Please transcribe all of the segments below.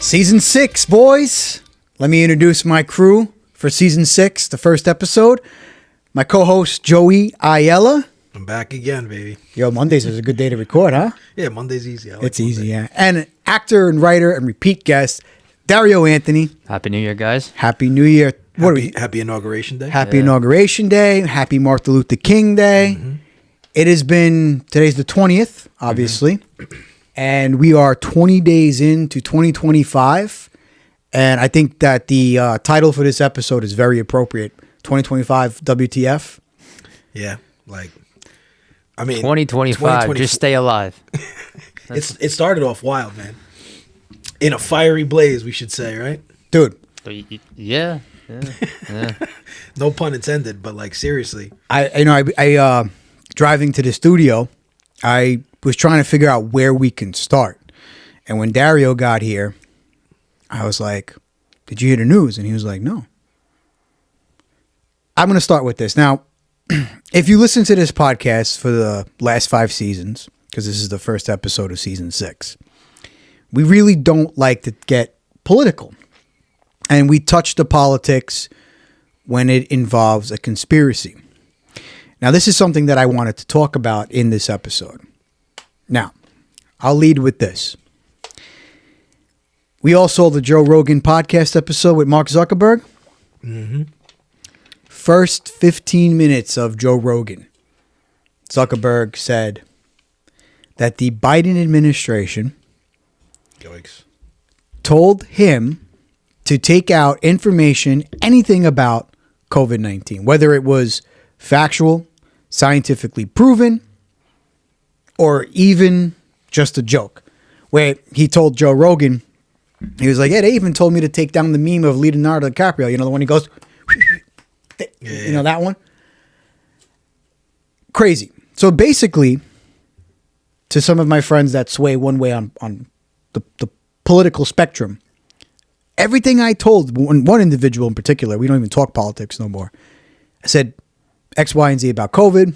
Season 6, boys. Let me introduce my crew for Season 6, the first episode. My co-host, Joey Ayala. I'm back again, baby. Yo, Mondays is a good day to record, huh? Yeah, Monday's easy. It's easy, yeah. And actor and writer and repeat guest, Dario Anthony. Happy New Year, guys. Happy New Year. Happy Inauguration Day. Happy Inauguration Day. Happy Martin Luther King Day. Mm-hmm. It has been, today's the 20th, obviously. Mm-hmm. And we are 20 days into 2025. And I think that the title for this episode is very appropriate. 2025 WTF. Yeah, like, 2025, just stay alive. It started off wild, man. In a fiery blaze, we should say, right? Dude. Yeah. No pun intended, but like, seriously. I driving to the studio, I was trying to figure out where we can start. And when Dario got here, I was like, did you hear the news? And he was like, no. I'm going to start with this. Now, if you listen to this podcast for the last 5 seasons, because this is the first episode of season 6, we really don't like to get political. And we touch the politics when it involves a conspiracy. Now, this is something that I wanted to talk about in this episode. Now, I'll lead with this. We all saw the Joe Rogan podcast episode with Mark Zuckerberg. Mm-hmm. First 15 minutes of Joe Rogan, Zuckerberg said that the Biden administration told him to take out information, anything about COVID-19, whether it was factual, scientifically proven, or even just a joke. Where he told Joe Rogan, he was like, yeah, they even told me to take down the meme of Leonardo DiCaprio. You know, the one he goes, you know, that one? Crazy. So basically, to some of my friends that sway one way on the political spectrum, everything I told one individual in particular, we don't even talk politics no more. I said X, Y, and Z about COVID.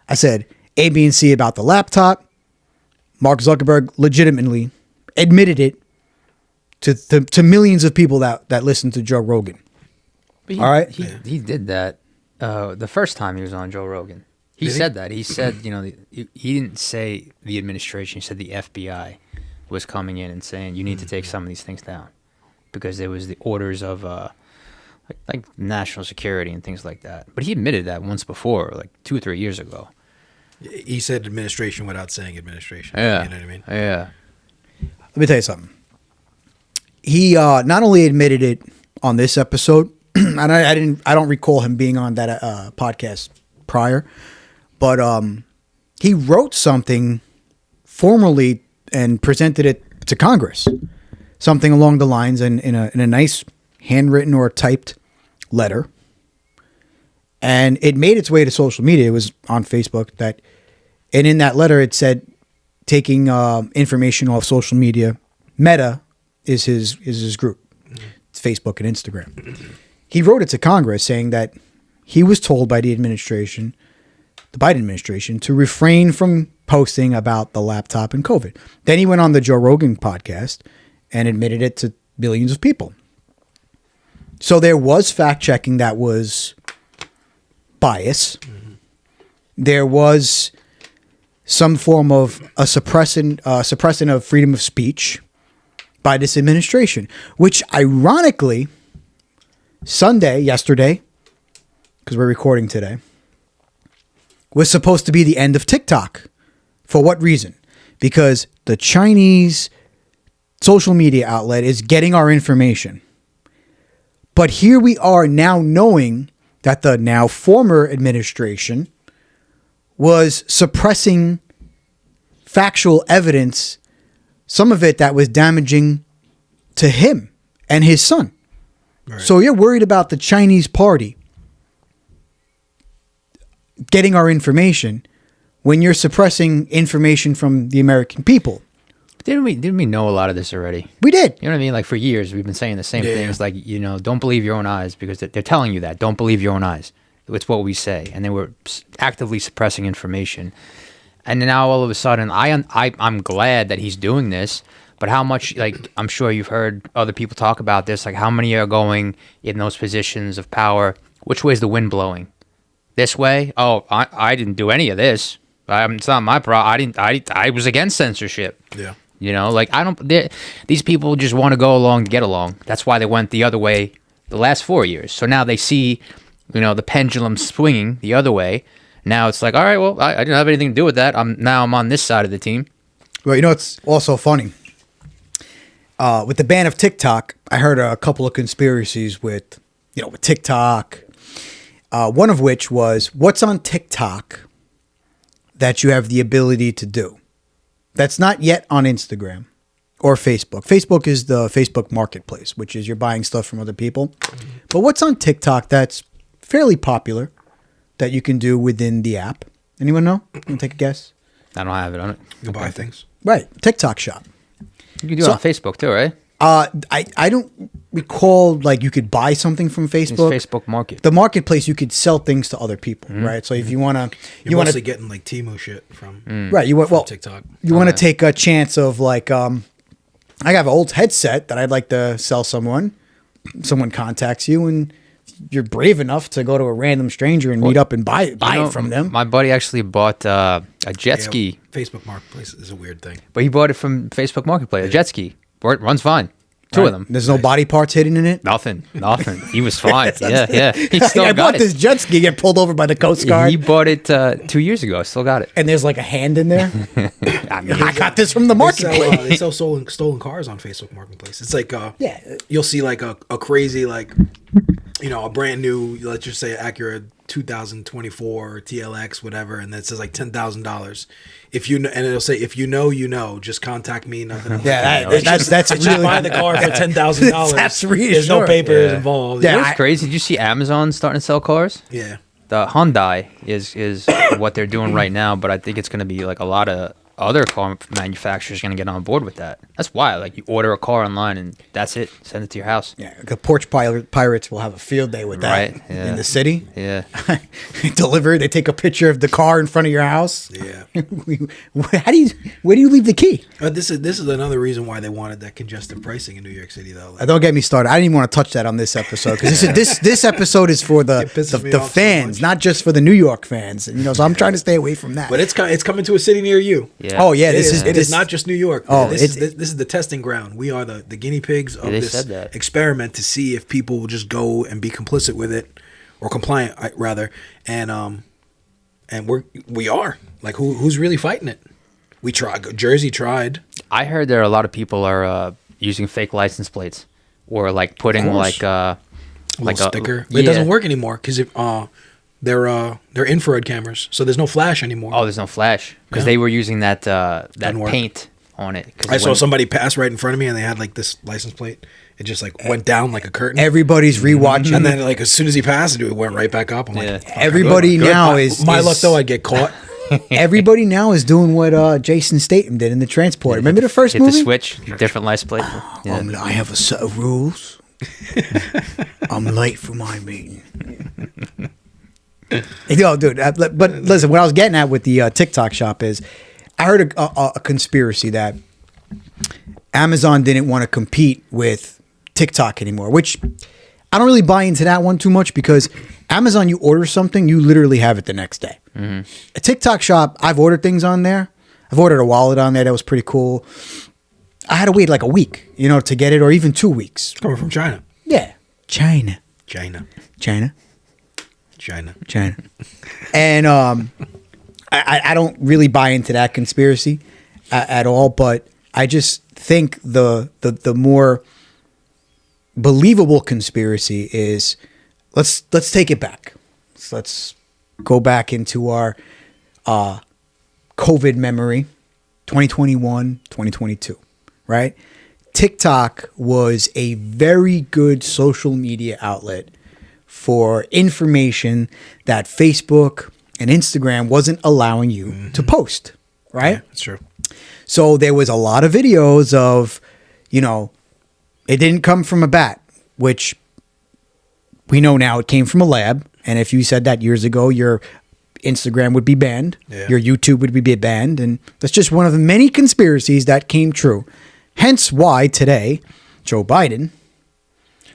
I said A, B, and C about the laptop. Mark Zuckerberg legitimately admitted it to millions of people that listen to Joe Rogan. But all right? He did that the first time he was on Joe Rogan. He said that. He said, he didn't say the administration. He said the FBI was coming in and saying, you need to take some of these things down. Because there was the orders of like national security and things like that. But he admitted that once before, like 2 or 3 years ago. He said administration without saying administration. Yeah. You know what I mean? Yeah. Let me tell you something. He not only admitted it on this episode, and I don't recall him being on that podcast prior, but he wrote something formally and presented it to Congress. Something along the lines in a nice handwritten or typed letter. And it made its way to social media. It was on Facebook and in that letter it said taking information off social media. Meta is his group. It's Facebook and Instagram. He wrote it to Congress saying that he was told by the administration, the Biden administration, to refrain from posting about the laptop and COVID. Then he went on the Joe Rogan podcast and admitted it to billions of people. So there was fact-checking that was bias. Mm-hmm. There was some form of a suppressing of freedom of speech by this administration, which ironically, yesterday, because we're recording today, was supposed to be the end of TikTok. For what reason? Because the Chinese social media outlet is getting our information. But here we are now knowing that the now former administration was suppressing factual evidence, some of it that was damaging to him and his son. Right. So you're worried about the Chinese party getting our information when you're suppressing information from the American people. Didn't we know a lot of this already? We did. You know what I mean? Like for years, we've been saying the same things. Like, don't believe your own eyes, because they're telling you that. Don't believe your own eyes. It's what we say. And they were actively suppressing information. And now all of a sudden, I'm glad that he's doing this, But how much, like, I'm sure you've heard other people talk about this, like how many are going in those positions of power? Which way is the wind blowing? This way? Oh, I didn't do any of this. It's not my problem. I was against censorship. Yeah. You know, like these people just want to go along to get along. That's why they went the other way the last 4 years. So now they see, you know, the pendulum swinging the other way. Now it's like, all right, well, I didn't have anything to do with that. I'm on this side of the team. Well, you know, it's also funny. With the ban of TikTok, I heard a couple of conspiracies with TikTok. One of which was, what's on TikTok that you have the ability to do that's not yet on Instagram or Facebook? Facebook is the Facebook marketplace, which is you're buying stuff from other people. But what's on TikTok that's fairly popular that you can do within the app? Anyone know? You can take a guess? I don't have it on it. You buy things. Right. TikTok shop. You can do it on Facebook too, right? I don't recall like you could buy something from Facebook. It's Facebook Market. The marketplace, you could sell things to other people, right? So if you want to, You're mostly getting like Temu shit from right? You want from TikTok. You want to take a chance of like, I have an old headset that I'd like to sell someone. Someone contacts you, and you're brave enough to go to a random stranger and meet up and buy it from them. My buddy actually bought a jet ski. Facebook Marketplace is a weird thing. But he bought it from Facebook Marketplace, a jet ski. Runs fine. Two of them. There's no body parts hidden in it? Nothing. He was fine. Yeah. He still I got bought it. this jet ski, get pulled over by the Coast Guard. He bought it 2 years ago. Still got it. And there's like a hand in there. I mean, I got this from the marketplace. They sell stolen cars on Facebook Marketplace. It's like Yeah. you'll see like a crazy like a brand new, let's just say Acura 2024 TLX whatever, and it says like $10,000. If you know, and it'll say if you know, just contact me. Nothing else. Yeah, that's Just really buy the car for $10,000. That's reassuring. There's no papers involved. Yeah. You know what's crazy? Did you see Amazon starting to sell cars? Yeah. The Hyundai is what they're doing right now, but I think it's going to be like a lot of other car manufacturers going to get on board with that. That's why, like, you order a car online and that's it. Send it to your house. Yeah, the porch pirates will have a field day with that Right, yeah. in the city. Yeah. Deliver. They take a picture of the car in front of your house. Yeah. Where do you leave the key? This is another reason why they wanted that congestive pricing in New York City, though. Like, Don't get me started. I didn't even want to touch that on this episode because this episode is for the pisses me the off so fans, much. not just for the New York fans. So I'm trying to stay away from that. but it's coming to a city near you. Yeah. Oh yeah, It this is is not just New York. Oh, this is the testing ground. We are the guinea pigs of they this said that. experiment to see if people will just go and be complicit with it, or compliant rather. And we are like who's really fighting it? We tried. Jersey tried. I heard there are a lot of people are using fake license plates or like putting course. like a Sticker. But it doesn't work anymore because they're infrared cameras, so there's no flash anymore. Oh, there's no flash because Yeah. they were using that Doesn't work. paint on it. 'Cause I saw when- somebody pass right in front of me, and they had like this license plate. It just like went down like a curtain. everybody's rewatching. And then like as soon as he passed, it went right back up. I'm like, Yeah. fuck, Everybody good. now My- is my is- luck though. I'd get caught. Everybody now is doing what Jason Statham did in The Transporter. Remember the first hit movie? the switch, different license plate. Yeah. I have a set of rules. I'm late for my meeting. Dude. But listen, what I was getting at with the TikTok shop is, I heard a conspiracy that Amazon didn't want to compete with TikTok anymore, which I don't really buy into that one too much because Amazon, you order something, you literally have it the next day. A TikTok shop, I've ordered things on there. I've ordered a wallet on there that was pretty cool. I had to wait like a week, to get it, or even 2 weeks. Coming from China. Yeah. China. And I don't really buy into that conspiracy at all, but I just think the more believable conspiracy is let's take it back. Let's go back into our COVID memory, 2021, 2022, right? TikTok was a very good social media outlet for information that Facebook and Instagram wasn't allowing you to post, right? Yeah, that's true. So there was a lot of videos of, it didn't come from a bat, which we know now it came from a lab. And if you said that years ago, your Instagram would be banned, Yeah. your YouTube would be banned. And that's just one of the many conspiracies that came true. Hence why today Joe Biden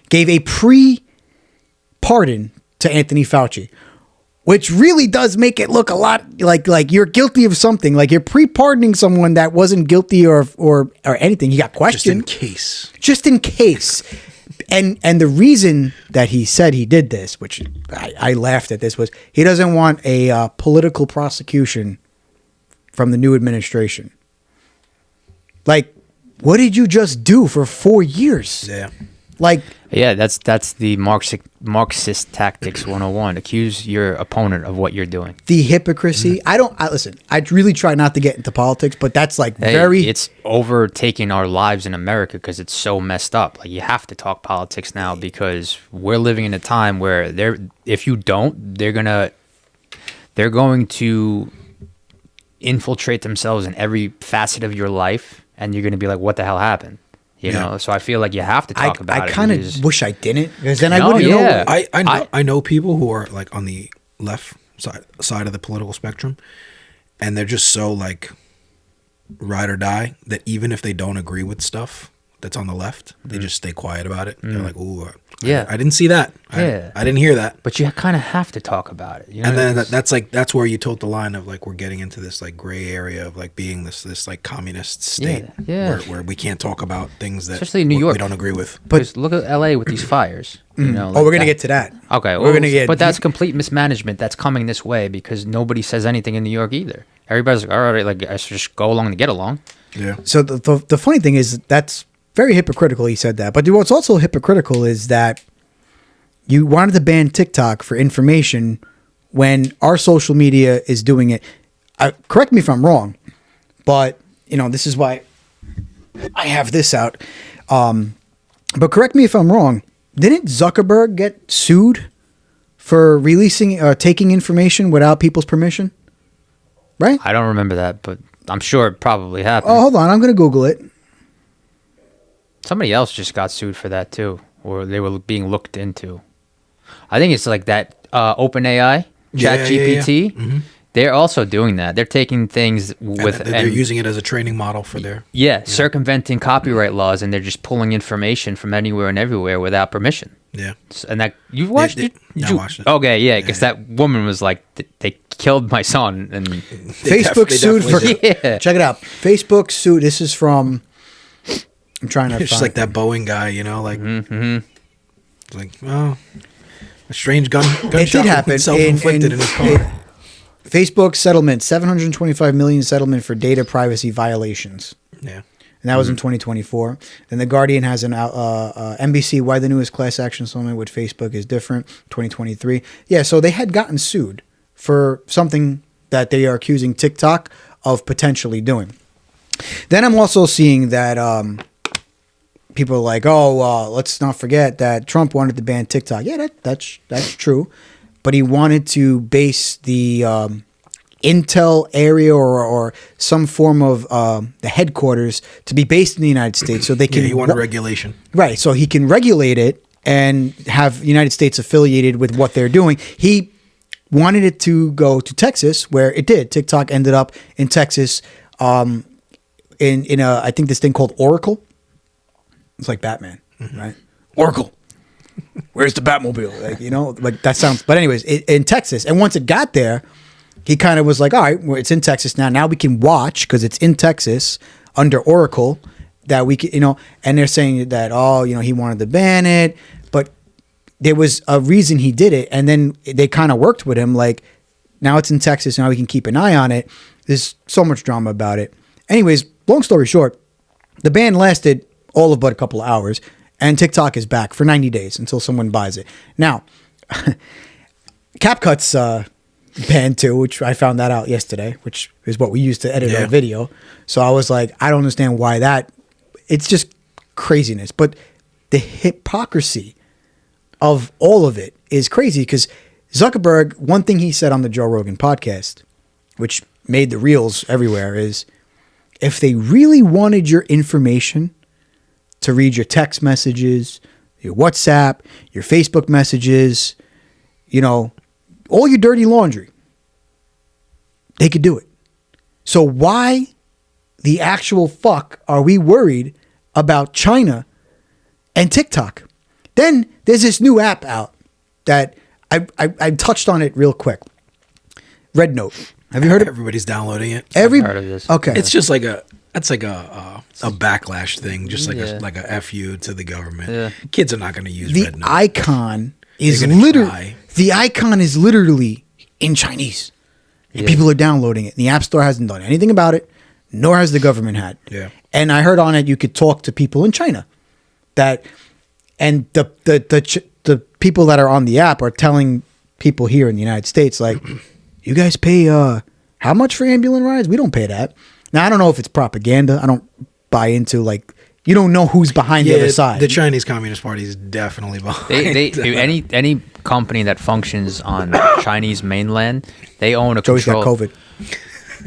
gave a pre-pardon to Anthony Fauci, which really does make it look a lot like you're guilty of something. Like you're pre-pardoning someone that wasn't guilty or anything. He got questioned. Just in case. And the reason that he said he did this, which I laughed at this, was he doesn't want a political prosecution from the new administration. Like, what did you just do for 4 years? Yeah. Like, yeah, that's the Marxist tactics 101. Accuse your opponent of what you're doing. The hypocrisy. Listen, I really try not to get into politics, but that's like it's overtaking our lives in America because it's so messed up. Like, you have to talk politics now because we're living in a time where if you don't, they're going to infiltrate themselves in every facet of your life, and you're going to be like, what the hell happened? You know, so I feel like you have to talk about it. I kind of wish I didn't, because then I wouldn't know. I know people who are like on the left side of the political spectrum, and they're just so like ride or die that even if they don't agree with stuff that's on the left, they just stay quiet about it. They're like, "Ooh, I didn't see that. I didn't hear that." But you kind of have to talk about it. You know? And then that's where you told the line of like we're getting into this like gray area of like being this like communist state where we can't talk about things that especially in New York we don't agree with. But look at LA with these fires. You know, we're gonna get to that. Okay, we're gonna get. But that's complete mismanagement that's coming this way because nobody says anything in New York either. Everybody's like, all right, like I should just go along to get along. Yeah. So the funny thing is that's very hypocritical. He said that, but what's also hypocritical is that you wanted to ban TikTok for information when our social media is doing it. Correct me if I'm wrong, but this is why I have this out. But correct me if I'm wrong. Didn't Zuckerberg get sued for releasing, taking information without people's permission? Right? I don't remember that, but I'm sure it probably happened. Oh, hold on. I'm going to Google it. Somebody else just got sued for that too, or they were being looked into. I think it's like that OpenAI, ChatGPT. Yeah. Mm-hmm. They're also doing that. They're taking things with... They're using it as a training model for their... Yeah, circumventing copyright laws, and they're just pulling information from anywhere and everywhere without permission. Yeah. And that... You watched it? I watched it. Okay, yeah, because that woman was like, they killed my son, and... Facebook sued for... Yeah. Check it out. Facebook sued... This is from... I'm trying to It's just like that Boeing guy, like... Mm-hmm. Like, oh... A strange gunshot it did happen. Self-inflicted in his car. Facebook settlement, $725 million settlement for data privacy violations. Yeah. And that was in 2024. Then The Guardian has an NBC, why the newest class action settlement with Facebook is different, 2023. Yeah, so they had gotten sued for something that they are accusing TikTok of potentially doing. Then I'm also seeing that people are like, let's not forget that Trump wanted to ban TikTok. Yeah, that's true. But he wanted to base the Intel area or some form of the headquarters to be based in the United States, so they can. Yeah, he wanted regulation, right? So he can regulate it and have the United States affiliated with what they're doing. He wanted it to go to Texas, where it did. TikTok ended up in Texas, in I think this thing called Oracle. It's like Batman, right? Oracle. Where's the Batmobile? Like that sounds. But anyways, in Texas, and once it got there, he kind of was like, all right, well, it's in Texas now. Now we can watch because it's in Texas under Oracle that we can, And they're saying that he wanted to ban it, but there was a reason he did it, and then they kind of worked with him. Like now it's in Texas, now we can keep an eye on it. There's so much drama about it. Anyways, long story short, the ban lasted all of but a couple of hours. And TikTok is back for 90 days until someone buys it. Now, CapCut's banned too, which I found that out yesterday, which is what we use to edit our video. So I was like, I don't understand why that. It's just craziness. But the hypocrisy of all of it is crazy because Zuckerberg, one thing he said on the Joe Rogan podcast, which made the reels everywhere, is if they really wanted your information to read your text messages, your WhatsApp, your Facebook messages, all your dirty laundry, they could do it. So why the actual fuck are we worried about China and TikTok. Then there's this new app out that I touched on it real quick. Red Note. Have you heard of it? Everybody's downloading it. I've heard of this. Okay. It's just like a backlash thing, just like a FU to the government. Yeah. Kids are not going to use the Red Note. icon is They're gonna literally try. the icon is literally in Chinese. And Yeah. people are downloading it. The App Store hasn't done anything about it, nor has the government had. Yeah. And I heard on it you could talk to people in China. And the people that are on the app are telling people here in the United States, like, you guys pay how much for ambulance rides? We don't pay that. Now I don't know if it's propaganda. I don't buy into, like, you don't know who's behind the other side. The Chinese Communist Party is definitely behind. Any company that functions on Chinese mainland, they own a Joey's control. got COVID.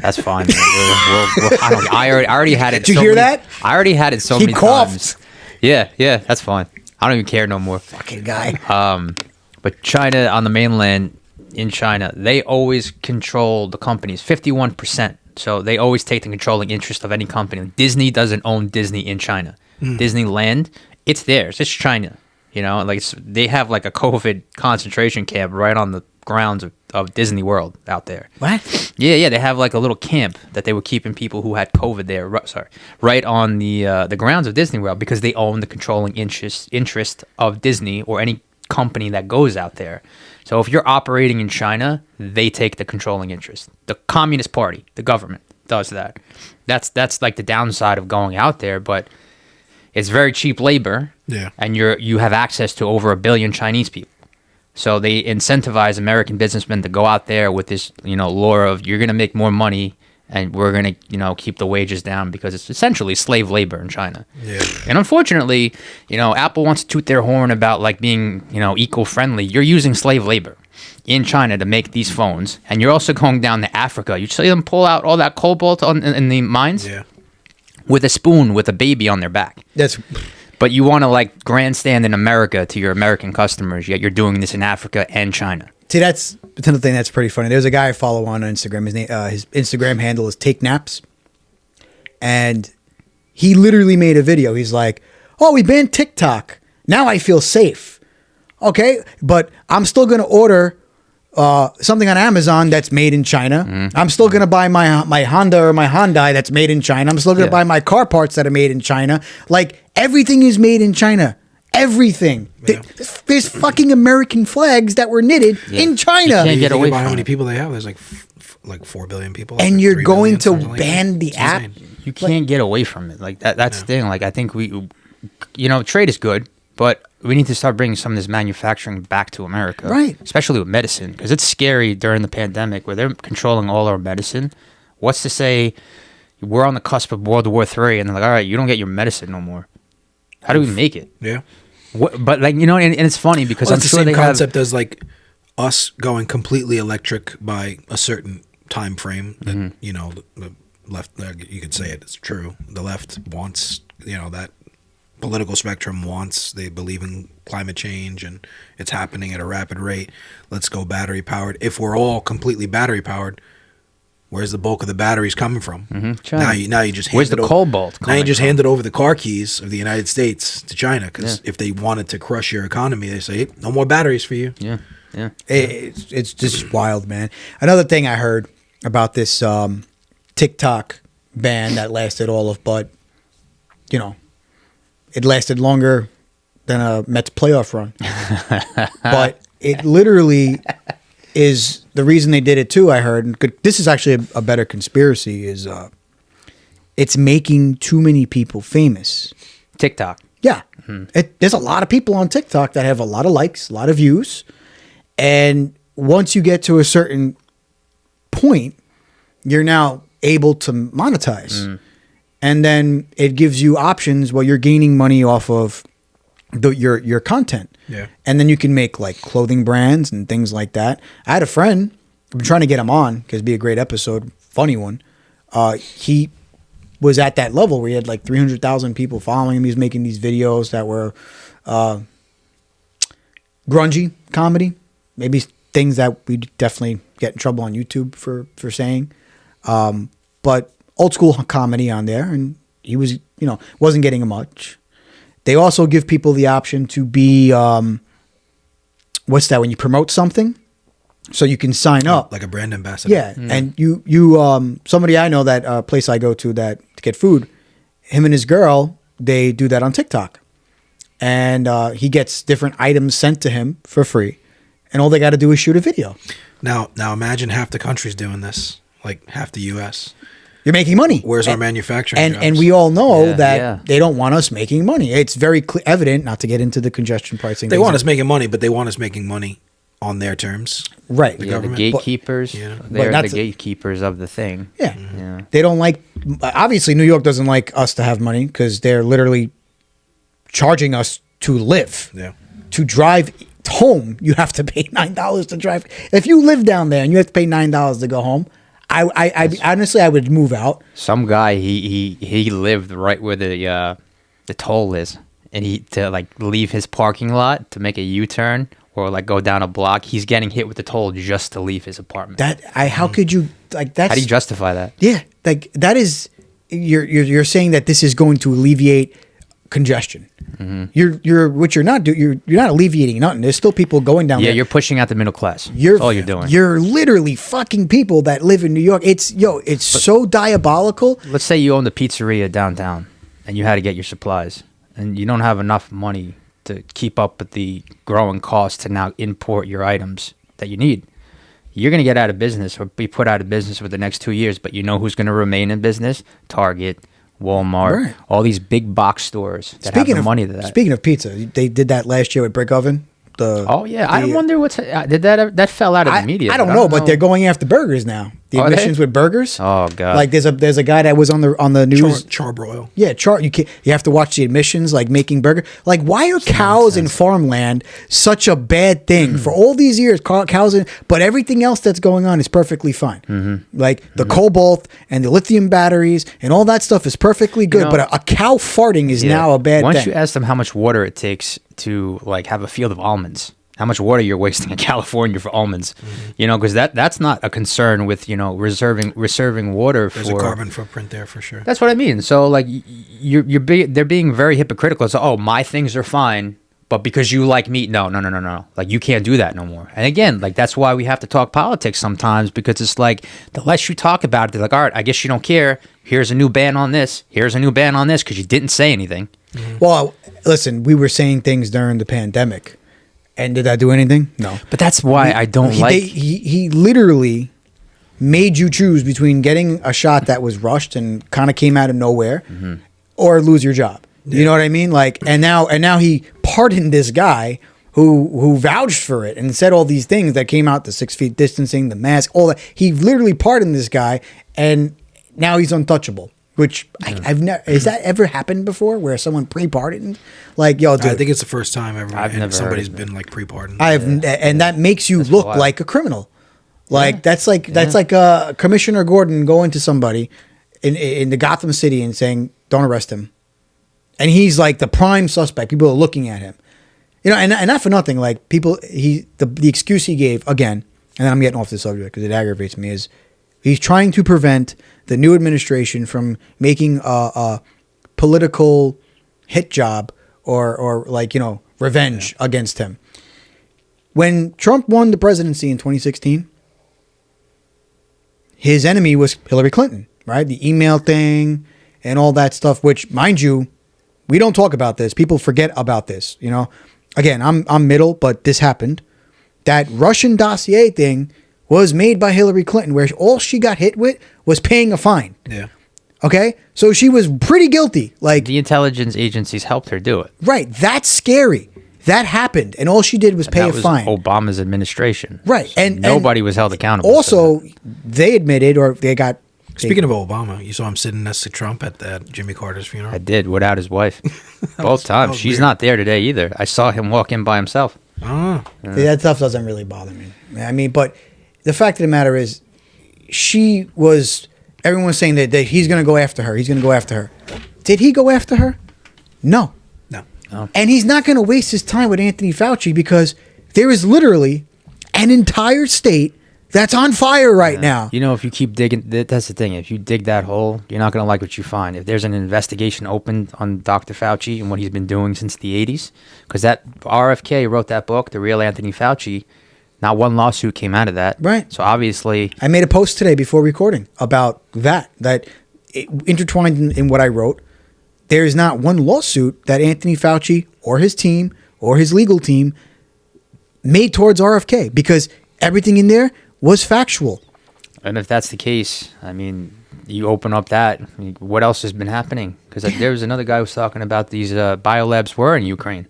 That's fine. I already had it. Did you hear that? I already had it so He many coughed. times. Yeah, that's fine. I don't even care no more. Fucking guy. But China, on the mainland, in China, they always control the companies, 51%. So they always take the controlling interest of any company. Disney doesn't own Disney in China. Disneyland, it's theirs. It's China. You know, like they have like a COVID concentration camp right on the grounds of Disney World out there. What? Yeah, they have like a little camp that they were keeping people who had COVID there. Right on the grounds of Disney World, because they own the controlling interest of Disney or any company that goes out there. So if you're operating in China, they take the controlling interest. The Communist Party, the government, does that. That's like the downside of going out there, but it's very cheap labor. Yeah. And you have access to over 1 billion Chinese people. So they incentivize American businessmen to go out there with this, lure of, you're going to make more money and we're going to, keep the wages down, because it's essentially slave labor in China. Yeah. And unfortunately, Apple wants to toot their horn about like being, eco-friendly. You're using slave labor in China to make these phones, and you're also going down to Africa. You see them pull out all that cobalt in the mines with a spoon with a baby on their back. But you want to like grandstand in America to your American customers, yet you're doing this in Africa and China. See, that's another thing that's pretty funny. There's a guy I follow on Instagram. His Instagram handle is Take Naps. And he literally made a video. He's like, oh, we banned TikTok. Now I feel safe. Okay, but I'm still going to order something on Amazon that's made in China. I'm still going to buy my Honda or my Hyundai that's made in China. I'm still going to buy my car parts that are made in China. Like, everything is made in China. Everything. Yeah. There's fucking American flags that were knitted in China. can't get away about from how many it. people they have. There's like 4 billion people. And like you're 3 going billion, to something like ban that. the It's app? insane. You can't get away from it. Like that's the thing. Like I think trade is good, but we need to start bringing some of this manufacturing back to America. Right. Especially with medicine, because it's scary during the pandemic where they're controlling all our medicine. What's to say we're on the cusp of World War III and they're like, all right, you don't get your medicine no more. How do we make it? Yeah. But like, and it's funny because Well, I'm it's sure the they same have. concept as like us going completely electric by a certain time frame. That, the left, you could say it's true. The left wants, that political spectrum wants. They believe in climate change and it's happening at a rapid rate. Let's go battery powered. If we're all completely battery powered, where's the bulk of the batteries coming from? China. Now you just Where's the cobalt Now you coming just from? handed over the car keys of the United States to China, because if they wanted to crush your economy, they say, hey, no more batteries for you. Yeah. It's just wild, man. Another thing I heard about this TikTok ban that lasted all of but, it lasted longer than a Mets playoff run. But it literally is the reason they did it too, I heard. And this is actually a better conspiracy, is it's making too many people famous. TikTok. Yeah. There's a lot of people on TikTok that have a lot of likes, a lot of views. And once you get to a certain point, you're now able to monetize. And then it gives you options while you're gaining money off of your content. Yeah. And then you can make like clothing brands and things like that. I had a friend, I've been trying to get him on because it'd be a great episode, funny one. He was at that level where he had like 300,000 people following him. He was making these videos that were grungy comedy, maybe things that we definitely get in trouble on YouTube for saying. But old school comedy on there, and he was wasn't getting much. They also give people the option to be, what's that, when you promote something? So you can sign up. Like a brand ambassador. Yeah. And you somebody I know, that place I go to to get food, him and his girl, they do that on TikTok. And he gets different items sent to him for free. And all they got to do is shoot a video. Now imagine half the country's doing this, like half the U.S. You're making money. Where's our manufacturing jobs? And we all know that they don't want us making money. It's very evident, not to get into the congestion pricing. They want us making money, but they want us making money on their terms. Right. The gatekeepers. They're the gatekeepers of the thing. Yeah. They don't like, obviously New York doesn't like us to have money because they're literally charging us to live. Yeah. To drive home, you have to pay $9 to drive. If you live down there and you have to pay $9 to go home, I honestly, I would move out. Some guy, he lived right where the toll is, and he to like leave his parking lot to make a U-turn or like go down a block. He's getting hit with the toll just to leave his apartment. How could you like that? How do you justify that? Yeah, like that is you're saying that this is going to alleviate congestion. You're not alleviating nothing. There's still people going down there. Yeah, you're pushing out the middle class. That's all you're doing. You're literally fucking people that live in New York. It's so diabolical. Let's say you own the pizzeria downtown and you had to get your supplies and you don't have enough money to keep up with the growing cost to now import your items that you need. You're going to get out of business or be put out of business for the next 2 years, but you know who's going to remain in business? Target, Walmart, all these big box stores that have the money to that. Speaking of pizza, they did that last year with Brick Oven. I wonder did that fell out of the media. I don't know, but they're going after burgers now. The admissions with burgers. Oh god! Like there's a guy that was on the news. Charbroil. Yeah, you have to watch the admissions, like making burger. Like why are cows in farmland such a bad thing for all these years? Cows, but everything else that's going on is perfectly fine. Like the cobalt and the lithium batteries and all that stuff is perfectly good. But a cow farting is now a bad thing. Once you ask them how much water it takes to like have a field of almonds, how much water you're wasting in California for almonds, because that's not a concern with reserving water. There's a carbon footprint there for sure. That's what I mean. So like they're being very hypocritical. So my things are fine, but because you like meat, no. Like you can't do that no more. And again, like that's why we have to talk politics sometimes, because it's like the less you talk about it, they're like, all right, I guess you don't care. Here's a new ban on this. Here's a new ban on this because you didn't say anything. Well, listen, we were saying things during the pandemic. And did that do anything? No. But that's why I don't like... He literally made you choose between getting a shot that was rushed and kind of came out of nowhere or lose your job. Yeah. You know what I mean? Like, and now he pardoned this guy who vouched for it and said all these things that came out, the 6 feet distancing, the mask, all that. He literally pardoned this guy, and now he's untouchable. Which I've never, has that ever happened before where someone pre-pardoned? Like, yo, dude. I think it's the first time ever I've never somebody's been like pre-pardoned. And that makes you look like a criminal. Like that's like Commissioner Gordon going to somebody in the Gotham City and saying, "Don't arrest him," and he's like the prime suspect. People are looking at him, and not for nothing. Like people, the excuse he gave again, and then I'm getting off the subject because it aggravates me, is he's trying to prevent the new administration from making a political hit job or revenge against him. When Trump won the presidency in 2016, his enemy was Hillary Clinton, right? The email thing and all that stuff, which, mind you, we don't talk about this. People forget about this, Again, I'm middle, but this happened. That Russian dossier thing was made by Hillary Clinton, where all she got hit with was paying a fine. Yeah. Okay? So she was pretty guilty. Like the intelligence agencies helped her do it. Right. That's scary. That happened, and all she did was pay a fine. Obama's administration. Right. And nobody was held accountable. Also, they admitted, or they got... Speaking of Obama, you saw him sitting next to Trump at Jimmy Carter's funeral? I did, without his wife. Both times. She's not there today either. I saw him walk in by himself. See, that stuff doesn't really bother me. I mean, but... The fact of the matter is, everyone was saying that he's going to go after her. He's going to go after her. Did he go after her? No. And he's not going to waste his time with Anthony Fauci because there is literally an entire state that's on fire right now. You know, if you keep digging, that's the thing. If you dig that hole, you're not going to like what you find. If there's an investigation opened on Dr. Fauci and what he's been doing since the 80s, because that RFK wrote that book, The Real Anthony Fauci, not one lawsuit came out of that. Right. So obviously... I made a post today before recording about that intertwined in what I wrote. There is not one lawsuit that Anthony Fauci or his team or his legal team made towards RFK because everything in there was factual. And if that's the case, I mean, you open up that, I mean, what else has been happening? Because there was another guy who was talking about these biolabs were in Ukraine.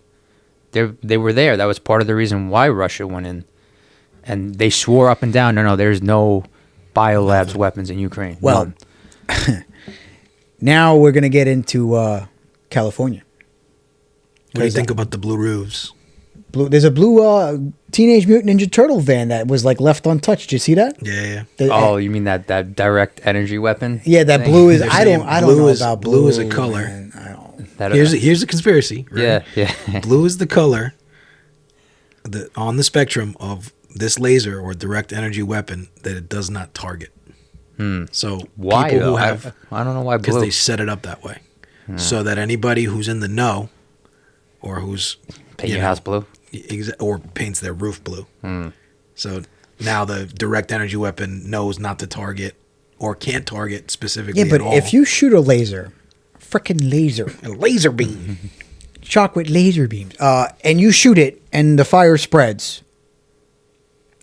They were there. That was part of the reason why Russia went in. And they swore up and down, no, there's no biolabs weapons in Ukraine. Well, now we're going to get into California. What do you think about the blue roofs? There's a blue Teenage Mutant Ninja Turtle van that was like left untouched. Did you see that? Yeah. You mean that direct energy weapon? Yeah, that thing? blue is. I don't know about blue is a color. Man. I don't. Here's a conspiracy. Right? Yeah. Blue is the color on the spectrum of this laser or direct energy weapon that it does not target. So why people though? who have, I don't know why blue. because they set it up that way, so that anybody who's in the know or who's paint your house blue or paints their roof blue. So now the direct energy weapon knows not to target or can't target specifically. Yeah, but at all. if you shoot a laser, a laser beam, shot with laser beams, and you shoot it and the fire spreads.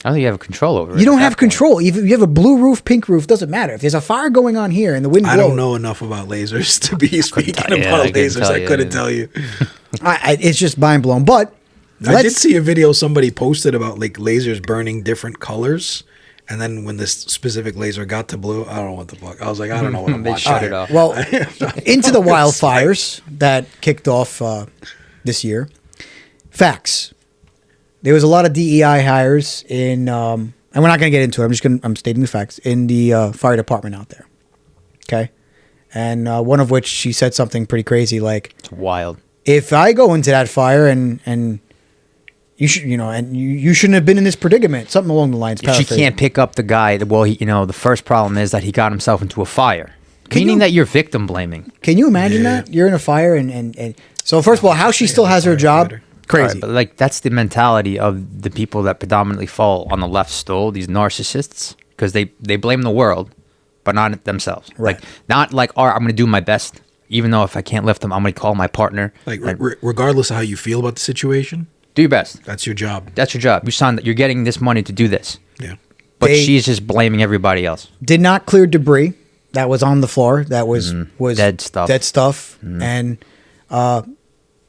I don't think you have control over it. You don't have control. If you have a blue roof, pink roof, doesn't matter. If there's a fire going on here and the wind blows. I don't know enough about lasers to be speaking about lasers. I couldn't tell you. It's just mind blown. But I did see a video somebody posted about like lasers burning different colors. And then when this specific laser got to blue, I don't know what the fuck. I was like, I don't know what I'm They watching. shut it off. Well, into the wildfires that kicked off this year. Facts. There was a lot of DEI hires in, and we're not going to get into it. I'm stating the facts in the fire department out there. Okay, and one of which she said something pretty crazy, like, It's wild. if I go into that fire and you should, you shouldn't have been in this predicament, something along the lines. If she can't pick up the guy, well, the first problem is that he got himself into a fire. Meaning that you're victim blaming. Can you imagine that you're in a fire and so first of all, how she still has her job? Crazy. Right, but that's the mentality of the people that predominantly fall on the left stool, these narcissists, because they blame the world, but not themselves. Right. Like, not like, all right, I'm going to do my best, even though if I can't lift them, I'm going to call my partner. Like, regardless of how you feel about the situation, do your best. that's your job. That's your job. You signed that. You're getting this money to do this. Yeah. But she's just blaming everybody else. Did not clear debris that was on the floor. That was Dead stuff. And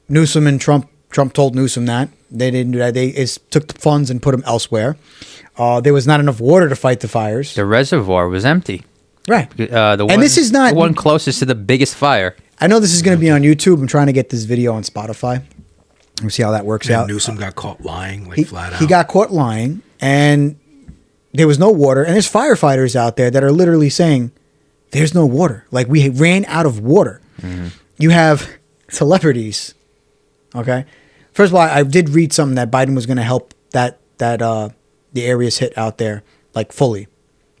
Newsom and Trump told Newsom that they didn't do that. They took the funds and put them elsewhere. There was not enough water to fight the fires. The reservoir was empty. Right. This is not the one closest to the biggest fire. I know this is going to be on YouTube. I'm trying to get this video on Spotify. We'll see how that works out. Newsom got caught lying, flat out. He got caught lying, and there was no water. And there's firefighters out there that are literally saying, there's no water. Like, we ran out of water. You have celebrities. Okay. First of all, I did read something that Biden was going to help that the areas hit out there like fully,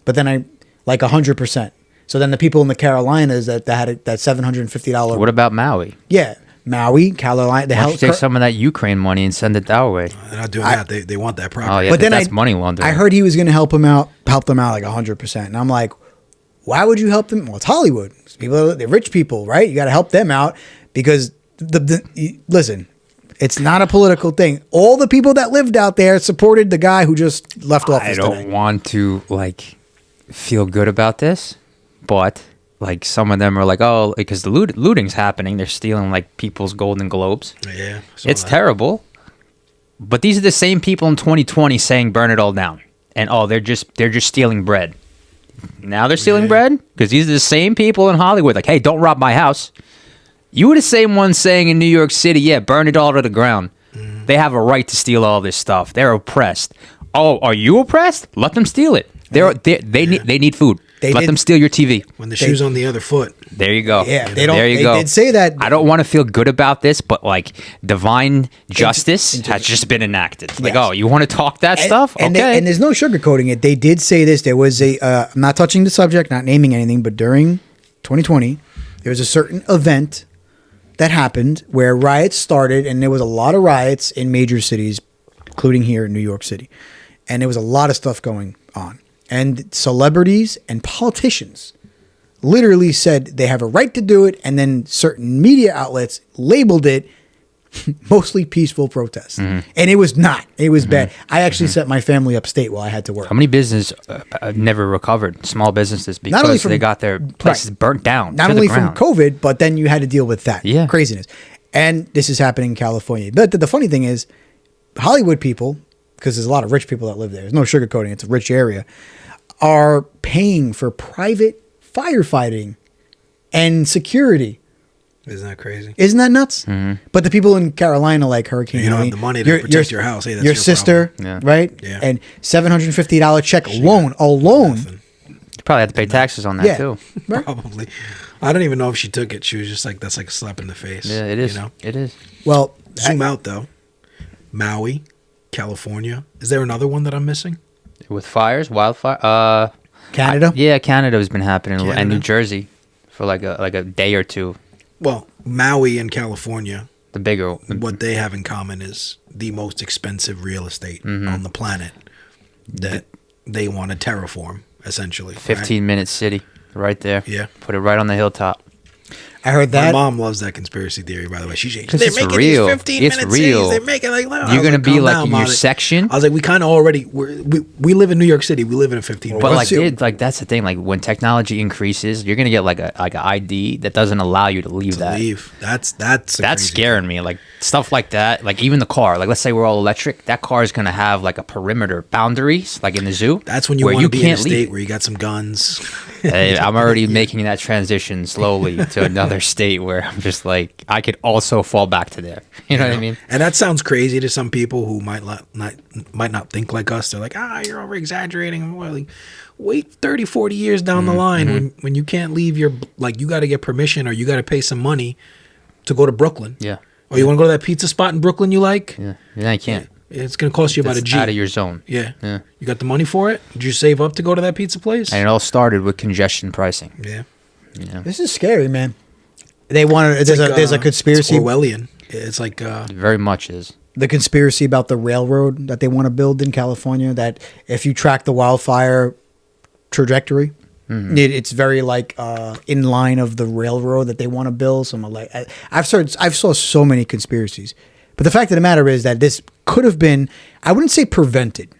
but then 100%. So then the people in the Carolinas that had that $750. What about Maui? Yeah, Maui, Carolina. Why don't you take some of that Ukraine money and send it our way? They're not doing that. They want that property. Oh yeah, but then that's money laundering. I heard he was going to help them out like 100%, and I'm like, why would you help them? Well, it's Hollywood. They're rich people, right? You got to help them out because listen. It's not a political thing. All the people that lived out there supported the guy who just left office today. I don't want to feel good about this, but some of them are like, oh, because the looting's happening, they're stealing people's Golden Globes. Yeah, it's terrible. But these are the same people in 2020 saying burn it all down, and they're just stealing bread. Now they're stealing bread because these are the same people in Hollywood. Like, hey, don't rob my house. You were the same one saying in New York City, yeah, burn it all to the ground. They have a right to steal all this stuff. They're oppressed. Oh, are you oppressed? Let them steal it. They need food. Let them steal your TV. When the shoe's on the other foot. There you go. Yeah, There you go. They did say that. I don't want to feel good about this, but like divine justice has just been enacted. Like, Yes. oh, you want to talk that stuff? And, Okay. and there's no sugarcoating it. They did say this. There was I'm not touching the subject, not naming anything, but during 2020, there was a certain event that happened where riots started, and there was a lot of riots in major cities, including here in New York City. And there was a lot of stuff going on. And celebrities and politicians literally said they have a right to do it, and then certain media outlets labeled it mostly peaceful protests. And it was not. It was bad. I actually sent my family upstate while I had to work. How many businesses never recovered? Small businesses Not only because from- they got their places burnt down. Not to only the from ground. COVID, but then you had to deal with that craziness. And this is happening in California. But the funny thing is, Hollywood people, because there's a lot of rich people that live there, there's no sugarcoating, it's a rich area, are paying for private firefighting and security. Isn't that crazy? Isn't that nuts? But the people in Carolina, like Hurricane You don't have Helene, the money to protect your house. Hey, that's your your sister, problem. right? Yeah. And $750 check alone. Nothing. You probably had to pay taxes on that Yeah. too. Right? Probably. I don't even know if she took it. She was just like, that's like a slap in the face. Yeah, it is. You know? It is. Well, Zoom out, though. Maui, California. Is there another one that I'm missing? With fires, wildfire. Canada. Yeah, Canada has been happening, and Canada. New Jersey for like a day or two. Well, Maui and California, The bigger. what they have in common is the most expensive real estate on the planet that they want to terraform, essentially. right? 15-minute city, right there. Yeah. Put it right on the hilltop. I heard My that. mom loves that conspiracy theory, by the way. She's Because they're it's making real. these 15 It's minute real. cities. They're making like, I You're was gonna be calm like down in your about it. section. I was like, we kind of already we live in New York City. We live in a 15 minute. But like, What's your- dude, like that's the thing. Like when technology increases, you're gonna get like a ID that doesn't allow you to leave that. leave. That's That's crazy. scaring me. Like stuff like that. Like even the car. Like let's say we're all electric. That car is gonna have like a perimeter boundaries, like in the zoo. That's when you where want to be in a can't leave state it. where you got some guns. Hey, I'm already making that transition slowly to another state where I'm just like I could also fall back to there. You know what I mean? And that sounds crazy to some people who might not think like us. They're like, you're over exaggerating. Well, like, wait 30, 40 years down the line when you can't leave your, like, you got to get permission or you got to pay some money to go to Brooklyn. Yeah. Or you want to go to that pizza spot in Brooklyn you like? Yeah. Yeah, I can't. It's going to cost you about That's a G. out of your zone. Yeah. Yeah. You got the money for it? Did you save up to go to that pizza place? And it all started with congestion pricing. Yeah. You know? This is scary, man. They want to. There's a conspiracy. It's Orwellian. It's like It very much is. The conspiracy about the railroad that they want to build in California. That if you track the wildfire trajectory, it's very like in line of the railroad that they want to build. So I'm like, I've saw so many conspiracies, but the fact of the matter is that this could have been. I wouldn't say prevented,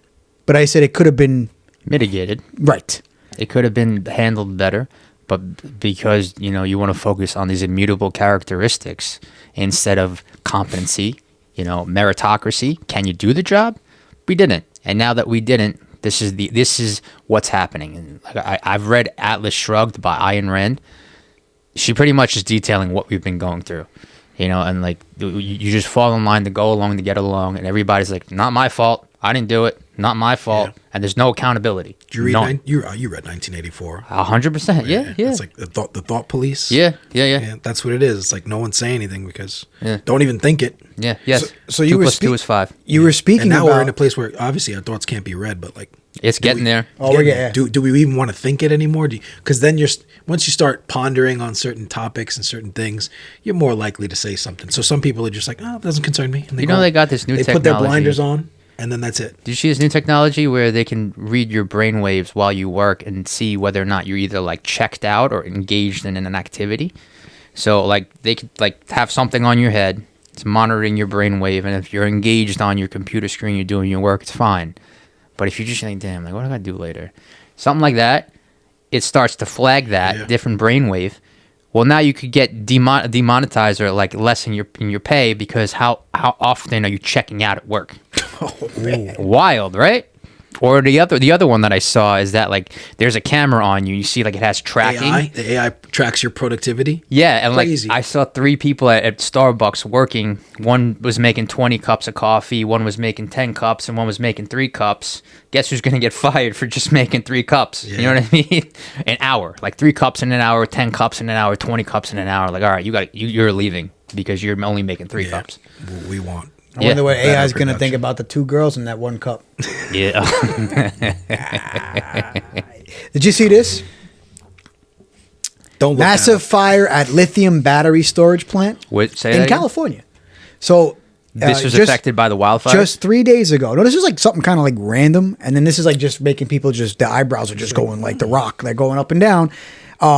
but I said it could have been Mitigated. right. It could have been handled better, but because you want to focus on these immutable characteristics instead of competency, meritocracy. Can you do the job? We didn't, and now that we didn't, this is what's happening. And like I've read Atlas Shrugged by Ayn Rand. She pretty much is detailing what we've been going through, and like you just fall in line to go along to get along, and everybody's like, not my fault. I didn't do it. Not my fault. Yeah. And there's no accountability. Did you read None. you read 1984. 100%. Yeah. It's like the thought police. Yeah. Yeah, that's what it is. It's like no one say anything because Yeah. don't even think it. Yeah. Yes. So you 2 were plus 2 is 5. You were speaking And now about. we're in a place where obviously our thoughts can't be read, but like It's getting there. Oh, we're getting. do we even want to think it anymore? Because then once you start pondering on certain topics and certain things, you're more likely to say something. So some people are just like, oh, it doesn't concern me. And You know they got this new they technology. put their blinders on, and then that's it. Did you see this new technology where they can read your brain waves while you work and see whether or not you're either like checked out or engaged in an activity? So like they could like have something on your head. It's monitoring your brain wave, and if you're engaged on your computer screen, you're doing your work, it's fine. But if you're just like, damn, like what do I gotta do later? Something like that, it starts to flag that different brainwave. Well, now you could get demonetized or like less in your pay because how often are you checking out at work? Oh, man. Wild, right? Or the other one that I saw is that like there's a camera on you. You see like it has tracking. The AI tracks your productivity. Yeah, and Crazy. like I saw 3 people at Starbucks working. One was making 20 cups of coffee, one was making 10 cups, and one was making 3 cups. Guess who's gonna get fired for just making 3 cups? Yeah. You know what I mean? An hour, like 3 cups in an hour, 10 cups in an hour, 20 cups in an hour. Like, all right, you're leaving because you're only making 3 cups. We want. I wonder what Better AI is going to production. think about the 2 girls in that 1 cup. Yeah. Did you see this? Don't look Massive fire at lithium battery storage plant Say in that again? California. So This was just- affected by the wildfire. Just 3 days ago. No, this is like something kind of like random, and then this is like just making people the eyebrows are just going like the rock. They're going up and down.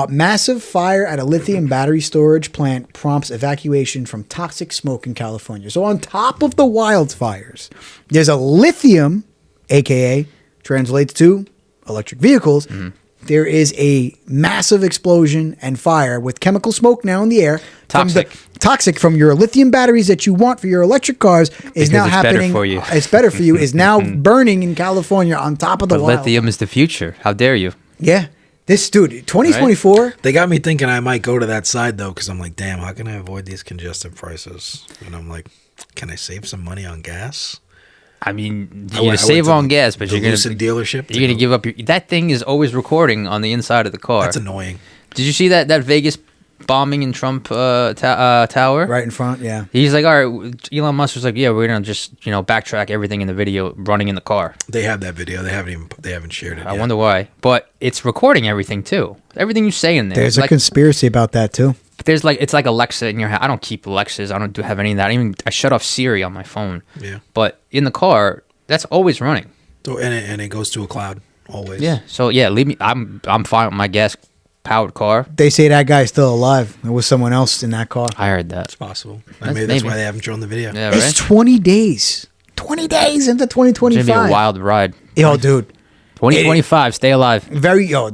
Massive fire at a lithium battery storage plant prompts evacuation from toxic smoke in California. So on top of the wildfires, there's a lithium, aka translates to electric vehicles. Mm-hmm. There is a massive explosion and fire with chemical smoke now in the air. Toxic from your lithium batteries that you want for your electric cars is Because now it's better happening. for you. It's better for you. Is now burning in California on top of the but wildfire. lithium is the future. How dare you? Yeah. This dude, 2024. They got me thinking I might go to that side though, because I'm like, damn, how can I avoid these congested prices? And I'm like, can I save some money on gas? I mean, I you're went gonna save to on gas, but the you're Lucid dealership. you're gonna give up your. That thing is always recording on the inside of the car. That's annoying. Did you see that Vegas bombing in Trump Tower? Right in front, yeah. He's like, all right. Elon Musk was like, yeah, we're gonna just backtrack everything in the video running in the car. They have that video. They haven't shared it. I yet. wonder why, but it's recording everything too. Everything you say in there. There's a like, conspiracy about that too. There's like it's like Alexa in your house. I don't keep Alexas. I don't have any of that. I shut off Siri on my phone. Yeah. But in the car, that's always running. So and it goes to a cloud always. Yeah. So yeah, leave me. I'm fine with my gas powered car. They say that guy's still alive. There was someone else in that car. I heard that. It's possible. That's- Maybe that's maybe. why they haven't shown the video. Yeah, It's right. 20 days. 20 days into It's gonna 2025. be a wild ride. Yo, dude. 2025. Stay alive.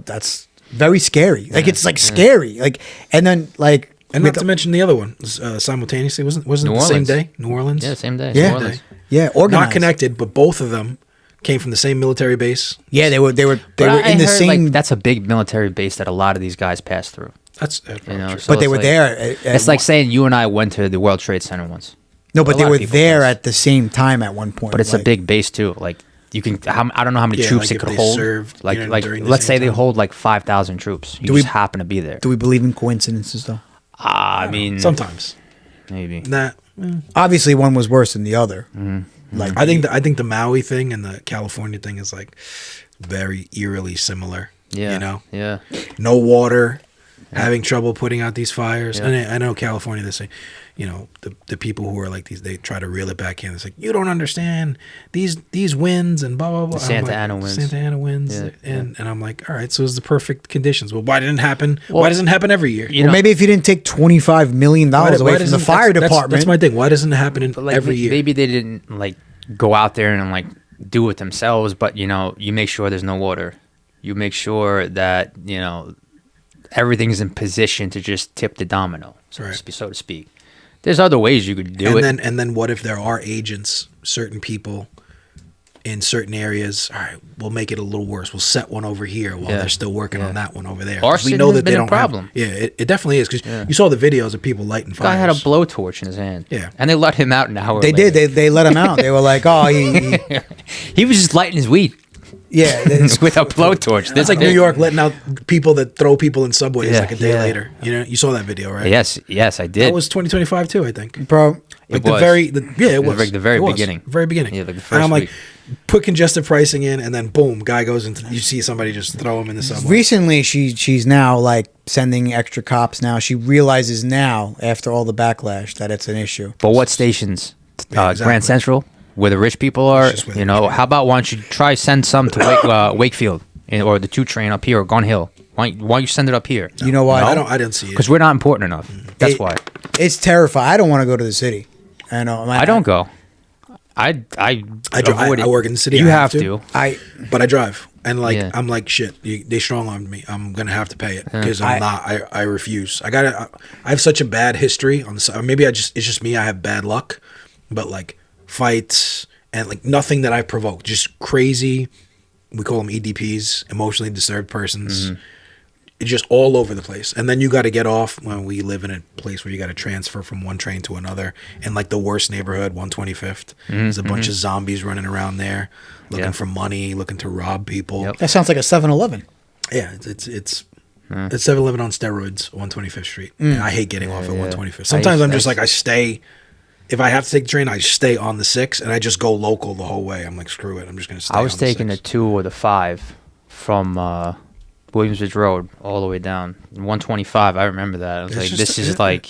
That's very scary. Like it's like scary. Like and then like And with not to mention the other one simultaneously. Wasn't New the same Orleans. day? New Orleans. Yeah, same day. Yeah. New Orleans. yeah, organized. Not connected, but both of them came from the same military base. Yeah, they were But I in the heard, same Like, that's a big military base that a lot of these guys pass through. That's You know, true. so but they it's were like- there. It's like saying you and I went to the World Trade Center once. no, but a they lot of were people there pass. at the same time at one point. But it's a like- big base too. Like you can, I don't know how many Yeah, troops like it if could they hold. served, Like, during the let's same say they time. hold like 5,000 troops. You Do we- just happen to be there. Do we believe in coincidences though? I mean, Sometimes. maybe. Nah. Obviously, one was worse than the other. Like I think the Maui thing and the California thing is like very eerily similar. Yeah. You know, Yeah. no water, having trouble putting out these fires. Yeah. And I know California, they say, the people who are like these, they try to reel it back in. It's like, you don't understand these winds and blah, blah, blah. The And I'm Santa like, Ana winds. Santa Ana winds. Yeah, And I'm like, all right, so it's the perfect conditions. Well, why didn't it happen? Well, why doesn't it happen every year? You well, know, maybe if you didn't take $25 million away from the doesn't- fire that's- department. That's my thing. Why doesn't it happen in but, like, every year? maybe they didn't like go out there and like do it themselves. But you make sure there's no water. You make sure that everything's in position to just tip the domino, so to speak. There's other ways you could do it. And then what if there are agents, certain people in certain areas? All right, we'll make it a little worse. We'll set one over here while they're still working on that one over there. 'Cause Arson has been a problem. It definitely is, because you saw the videos of people lighting fires. Guy had a blowtorch in his hand. Yeah. And they let him out an hour they later. did. They let him out. They were like, oh, He was just lighting his weed yeah. with a blowtorch. That's like New York letting out people that throw people in subways Yeah, like a day yeah. later. You saw that video, right? Yes, I did. That was 2025 too, I think. Bro, Like was. it was like the very It was. beginning. Very beginning. Yeah, like the and first I'm like, week. put congested pricing in, and then boom, guy goes into. You see somebody just throw him in the subway. recently she's now like sending extra cops now. She realizes now, after all the backlash, that it's an issue. But what stations? Yeah, exactly. Grand Central, where the rich people are. It's just where the rich How about why don't you try send some to Wakefield or the 2 train up here or Gun Hill? Why don't you send it up here? You know why? I didn't see it. Because we're not important enough. That's It- why. It's terrifying. I don't want to go to the city. I know. I don't go. I avoid it. I work in the city. You I have to. But I drive, and like Yeah. I'm like shit. They strong armed me. I'm gonna have to pay it because I refuse. I have such a bad history on the side. Maybe it's just me. I have bad luck, but like fights and like nothing that I provoke. Just crazy we call them EDPs, emotionally disturbed persons. It's just all over the place. And then you got to get off when we live in a place where you got to transfer from one train to another. In like the worst neighborhood, 125th. There's a bunch of zombies running around there looking for money, looking to rob people. Yep. That sounds like a 7-Eleven. Yeah, it's 7-Eleven on steroids, 125th Street. And I hate getting off at 125th. Sometimes I'm just like, I stay. If I have to take the train, I stay on the 6 and I just go local the whole way. I'm like, screw it. I'm just going to stay on the 6. I was taking the 2 or the 5 from Williamsbridge Road all the way down. 125, I remember that. I was like, this is like...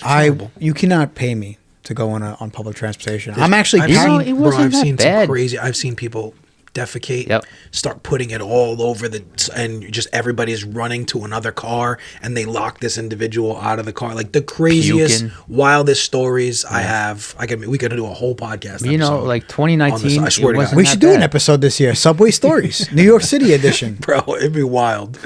You cannot pay me to go on public transportation. I'm actually... I've seen some crazy... I've seen people defecate, Yep. start putting it all over and just everybody's running to another car and they lock this individual out of the car. Like the craziest, wildest stories I have. We could do a whole podcast. You know, like 2019. I swear to God. We should do an episode this year. Subway Stories, New York City edition. Bro, it'd be wild.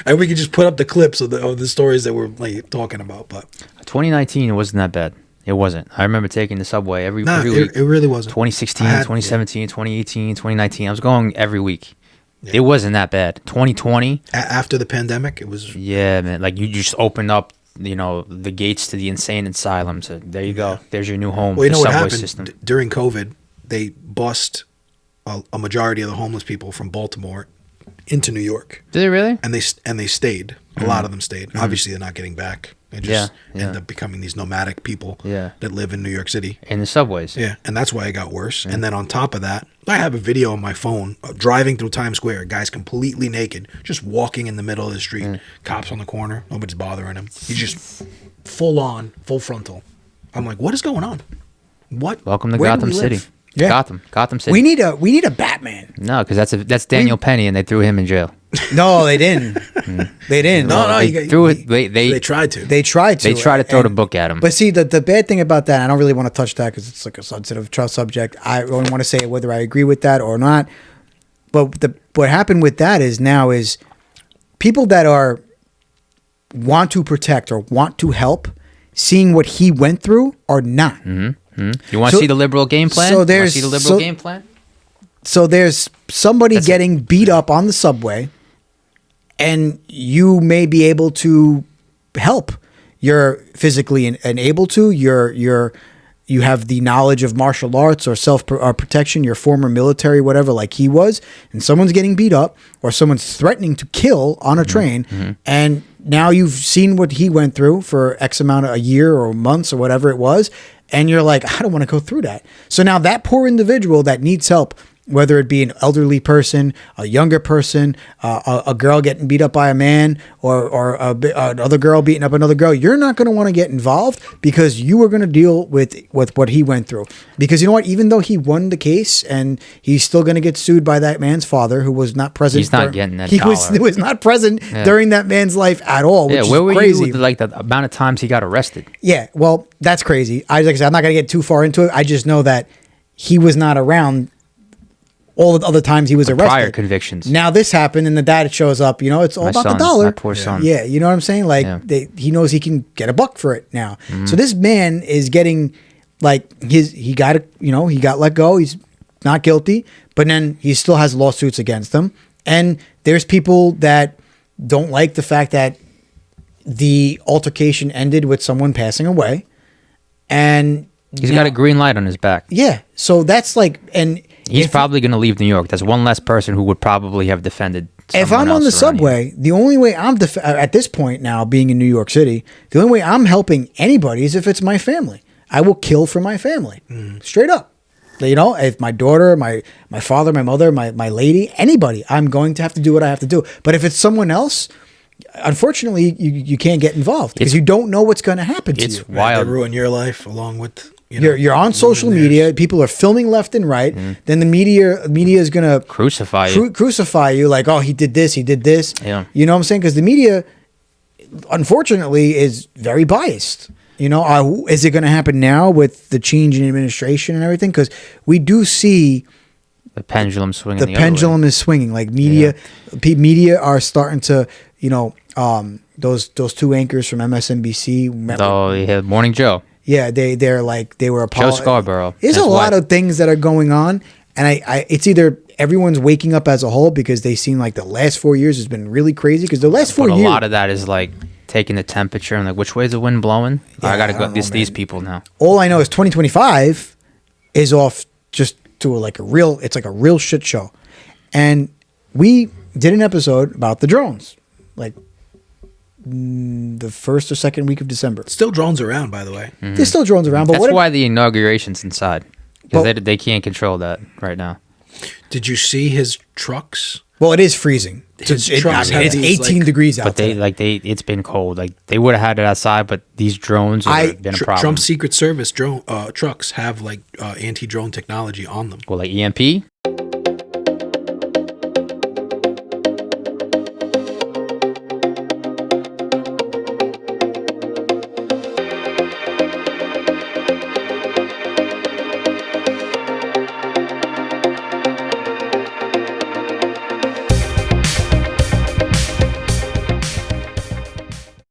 And we could just put up the clips of the stories that we're like talking about. But 2019, it wasn't that bad. It wasn't. I remember taking the subway every week. It really wasn't. 2016, 2017, 2018, 2019. I was going every week. Yeah. It wasn't that bad. 2020. After the pandemic, it was... Yeah, man. Like, you just opened up, the gates to the insane asylum. So there you go. There's your new home. Well, you know what subway happened? System. During COVID, they bussed a majority of the homeless people from Baltimore into New York. Did they really? And they stayed. A lot of them stayed. Obviously, they're not getting back. They just end up becoming these nomadic people that live in New York City. In the subways. Yeah, and that's why it got worse. And then on top of that, I have a video on my phone of driving through Times Square. A guy's completely naked, just walking in the middle of the street. Cops on the corner. Nobody's bothering him. He's just full frontal. I'm like, what is going on? What? Welcome to Where do Gotham we City. live? Yeah. Gotham City. We need a Batman. No, because that's Daniel Penny, and they threw him in jail. No, they didn't. They didn't. No, They tried to. They tried to. They tried to throw the book at him. But see, the bad thing about that, I don't really want to touch that because it's like a sensitive subject. I only want to say whether I agree with that or not. But what happened with that is people that want to protect or want to help, seeing what he went through, are not. You want to see the liberal game plan? So there's somebody getting beat up on the subway, and you may be able to help. You're physically and able to. You have the knowledge of martial arts or self protection. You're former military, whatever, like he was, and someone's getting beat up or someone's threatening to kill on a train, and now you've seen what he went through for X amount of a year or months or whatever it was, and you're like, I don't want to go through that. So now that poor individual that needs help, whether it be an elderly person, a younger person, a girl getting beat up by a man, or another girl beating up another girl, you're not going to want to get involved because you are going to deal with what he went through. Because you know what? Even though he won the case and he's still going to get sued by that man's father, who was not present. He's not getting that He dollar. was not present during that man's life at all, which where is were crazy. you with like the amount of times he got arrested? Yeah, well, that's crazy. Like I said, I'm not going to get too far into it. I just know that he was not around all the other times he was arrested. Prior convictions. Now this happened, and the dad shows up. It's all about the dollar. My poor son. Yeah, you know what I'm saying? Like he knows he can get a buck for it now. So this man is getting like he got let go. He's not guilty, but then he still has lawsuits against him. And there's people that don't like the fact that the altercation ended with someone passing away, and he's got a green light on his back. Yeah, so that's like and. He's probably going to leave New York. That's one less person who would probably have defended someone If I'm on the subway, the only way I'm at this point now, being in New York City, the only way I'm helping anybody is if it's my family. I will kill for my family, straight up. If my daughter, my father, my mother, my lady, anybody, I'm going to have to do what I have to do. But if it's someone else, unfortunately, you can't get involved because you don't know what's going to happen to you. It's wild. They ruin your life along with... You're on social media. People are filming left and right. Then the media is gonna crucify you. Crucify you like, oh, he did this. Yeah. You know what I'm saying? Because the media, unfortunately, is very biased. Is it going to happen now with the change in administration and everything? Because we do see the pendulum swinging. The pendulum is swinging. Like media are starting to, those two anchors from MSNBC. Oh, yeah, Morning Joe. Yeah, they were Joe Scarborough. There's a lot of things that are going on, And it's either everyone's waking up as a whole because they seem like the last 4 years has been really crazy. Because the last 4 years, a lot of that is like taking the temperature and like which way is the wind blowing. Yeah, I got to I go. don't know, These man. people now. all I know is 2025 is off just to like a real shit show. And we did an episode about the drones, like the first or second week of December. Still drones around, by the way. There's still drones around, but That's what? why the inauguration's inside because But- they can't control that right now. Did you see his trucks? Well, it is freezing. His It's trucks have it's these, 18 like- degrees out. But it's been cold. Like they would have had it outside, but these drones have been a problem. Trump's Secret Service drone trucks have like anti-drone technology on them. Well, like EMP.